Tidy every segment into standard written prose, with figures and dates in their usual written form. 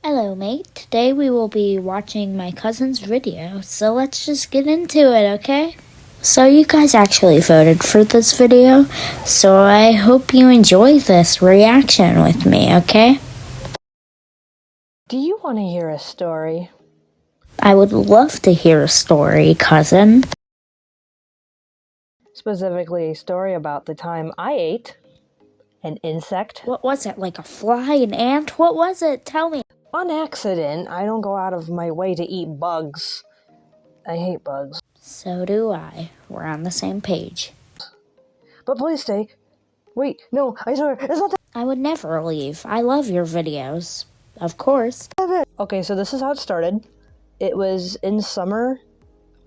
Hello, mate. Today we will be watching my cousin's video, so let's just get into it, okay? So you guys actually voted for this video, so I hope you enjoy this reaction with me, okay? Do you want to hear a story? I would love to hear a story, cousin. Specifically, a story about the time I ate an insect. What was it, like a fly, an ant? What was it? Tell me. On accident. I don't go out of my way to eat bugs. I hate bugs. So do I. We're on the same page. But please stay. Wait, no, I swear, it's not I would never leave. I love your videos. Of course. that. Okay, so this is how it started. It was in summer.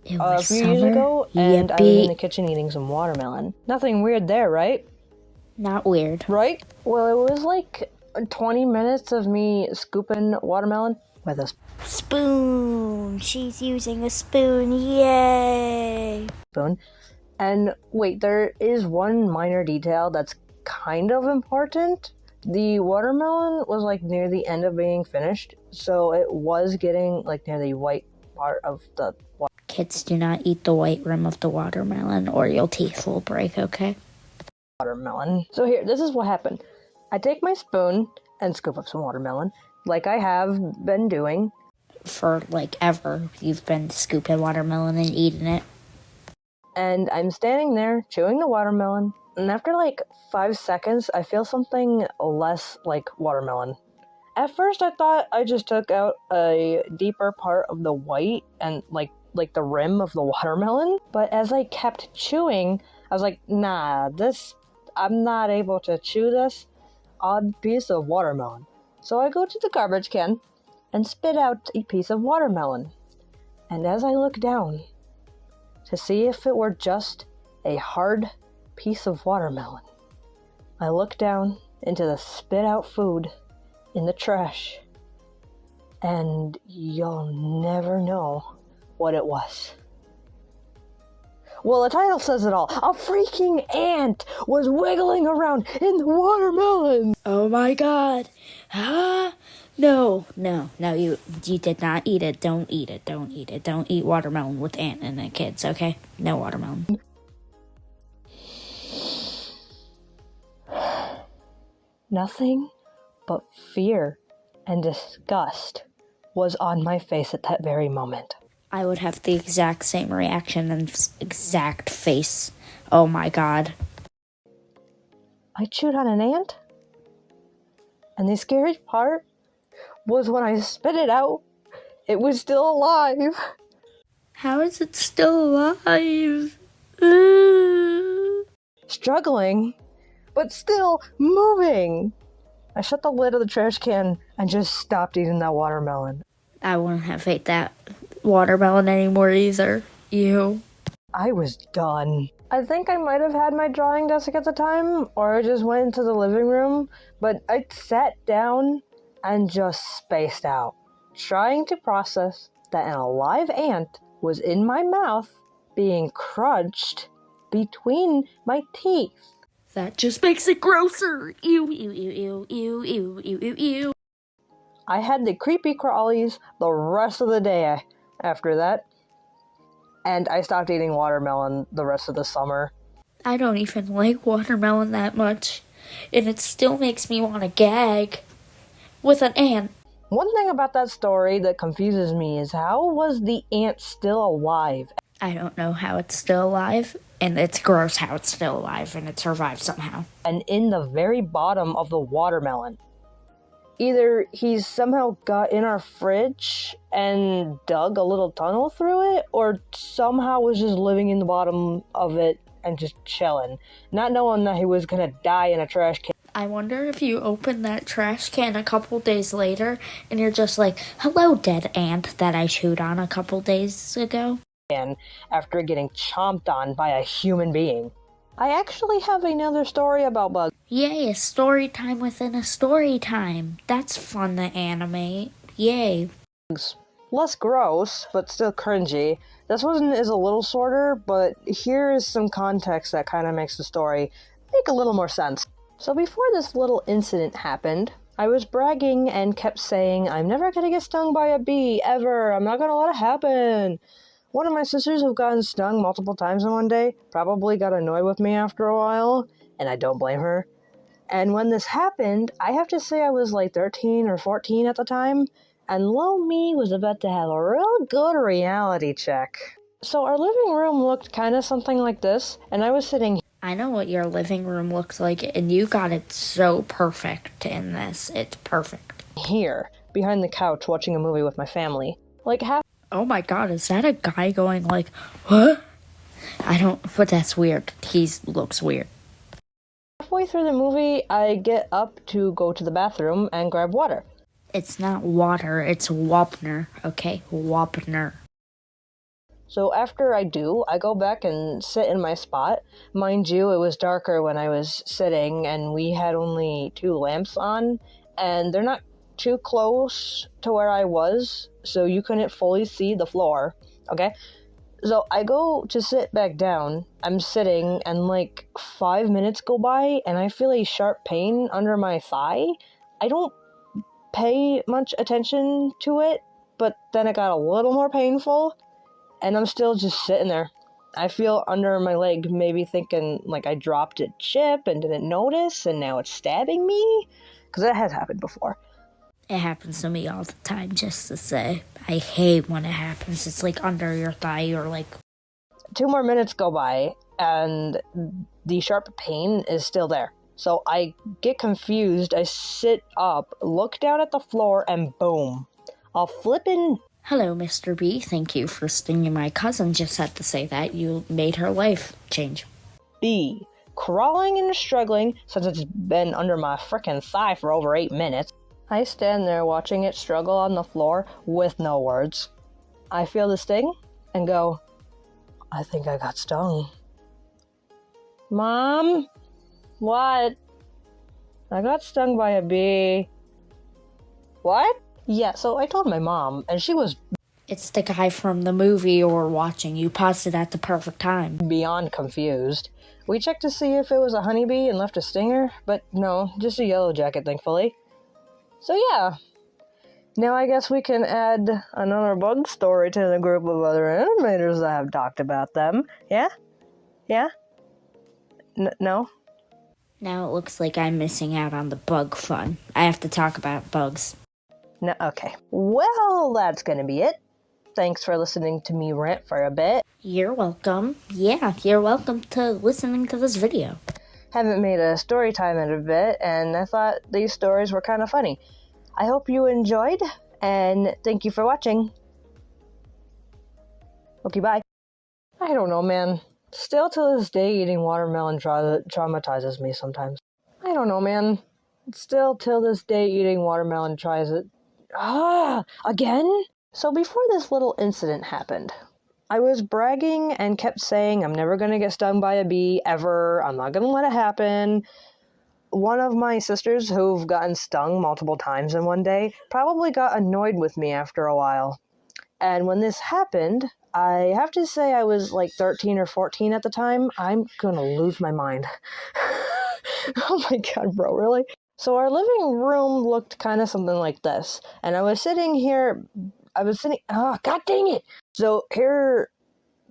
It A was few years summer. ago, and I was in the Yippee. kitchen eating some watermelon. Nothing weird there, right? Not weird. Right? Well, it was like 20 minutes of me scooping watermelon with a Spoon. She's using a spoon. Yay. spoon. And wait, there is one minor detail that's kind of important. The watermelon was like near the end of being finished, so it was getting like near the white part of the Kids, do not eat the white rim of the watermelon or your teeth will break, okay? watermelon. So here, this is what happened. I take my spoon and scoop up some watermelon, like I have been doing. For like ever, you've been scooping watermelon and eating it. And I'm standing there chewing the watermelon, and after like 5 seconds, I feel something less like watermelon. At first, I thought I just took out a deeper part of the white and like the rim of the watermelon. But as I kept chewing, I was like, nah, I'm not able to chew this odd piece of watermelon. So I go to the garbage can and spit out a piece of watermelon. And as I look down to see if it were just a hard piece of watermelon, I look down into the spit out food in the trash, and you'll never know what it was. Well, the title says it all. A freaking ant was wiggling around in the watermelon. Oh my god. Ah, no, you did not eat it. Don't eat it. Don't eat it. Don't eat watermelon with ant in it, kids, okay? No watermelon. Nothing but fear and disgust was on my face at that very moment. I would have the exact same reaction and exact face. Oh my god. I chewed on an ant, and the scary part was when I spit it out, it was still alive. How is it still alive? Struggling, but still moving. I shut the lid of the trash can and just stopped eating that watermelon. I wouldn't have ate that watermelon anymore either. Ew. I was done. I think I might have had my drawing desk at the time, or I just went into the living room, but I sat down and just spaced out, trying to process that an alive ant was in my mouth, being crunched between my teeth. That just makes it grosser. Ew, ew, ew, ew, ew, ew, ew, ew, ew. I had the creepy crawlies the rest of the day after that, and I stopped eating watermelon the rest of the summer. I don't even like watermelon that much, and it still makes me want to gag. With an ant. One thing about that story that confuses me is how was the ant still alive? I don't know how it's still alive, and it's gross how it's still alive and it survived somehow. And in the very bottom of the watermelon. Either he's somehow got in our fridge and dug a little tunnel through it, or somehow was just living in the bottom of it and just chilling, not knowing that he was gonna die in a trash can. I wonder if you open that trash can a couple days later and you're just like, hello, dead ant that I chewed on a couple days ago. After getting chomped on by a human being. I actually have another story about bugs. Yay, a story time within a story time. That's fun to animate. Yay. Less gross, but still cringy. This one is a little shorter, but here is some context that kind of makes the story make a little more sense. So before this little incident happened, I was bragging and kept saying, I'm never gonna get stung by a bee, ever. I'm not gonna let it happen. One of my sisters who've gotten stung multiple times in one day probably got annoyed with me after a while, and I don't blame her. And when this happened, I have to say I was like 13 or 14 at the time, and little me was about to have a real good reality check. So our living room looked kind of something like this, and I was sitting I know what your living room looks like, and you got it so perfect in this. It's perfect. here, behind the couch, watching a movie with my family. Like Oh my god, is that a guy going like, what? But that's weird. He looks weird. halfway through the movie, I get up to go to the bathroom and grab water. It's not water, it's Wapner, okay? Wapner. So after I do, I go back and sit in my spot. Mind you, it was darker when I was sitting, and we had only 2 lamps on, and they're not too close to where I was, so you couldn't fully see the floor, okay? So I go to sit back down. I'm sitting, and like 5 minutes go by, and I feel a sharp pain under my thigh. I don't pay much attention to it, but then it got a little more painful. And I'm still just sitting there. I feel under my leg, maybe thinking like I dropped a chip and didn't notice, and now it's stabbing me. Because that has happened before. It happens to me all the time, just to say. I hate when it happens. It's like under your thigh or like... 2 more minutes go by, and the sharp pain is still there. So I get confused. I sit up, look down at the floor, and boom. A flippin'... Hello, Mr. B. Thank you for stinging my cousin. Just had to say that. You made her life change. bee, crawling and struggling since it's been under my frickin' thigh for over 8 minutes. I stand there watching it struggle on the floor with no words. I feel the sting and go, I think I got stung. Mom? What? I got stung by a bee. What? Yeah, so I told my mom, and she was It's the guy from the movie you were watching. You paused it at the perfect time. beyond confused. We checked to see if it was a honeybee and left a stinger, but no, just a yellow jacket, thankfully. So yeah. Now I guess we can add another bug story to the group of other animators that have talked about them. Yeah? Yeah? No? Now it looks like I'm missing out on the bug fun. I have to talk about bugs. No, okay. Well, that's gonna be it. Thanks for listening to me rant for a bit. You're welcome. Yeah, you're welcome to listening to this video. Haven't made a story time in a bit, and I thought these stories were kind of funny. I hope you enjoyed, and thank you for watching. Okay, bye. I don't know, man. Still to this day, eating watermelon traumatizes me sometimes. I don't know, man. Still till this day, eating watermelon again? So before this little incident happened, I was bragging and kept saying I'm never gonna get stung by a bee, ever. I'm not gonna let it happen. One of my sisters who've gotten stung multiple times in one day probably got annoyed with me after a while. And when this happened, I have to say I was like 13 or 14 at the time. I'm gonna lose my mind. Oh my god, bro, really? So our living room looked kind of something like this. And I was sitting here, oh, god dang it! So here,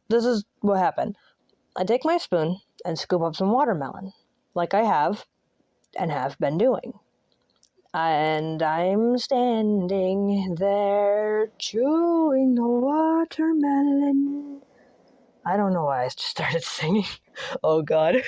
this is what happened. I take my spoon and scoop up some watermelon, like I have, and have been doing. And I'm standing there chewing the watermelon. I don't know why I just started singing. Oh god.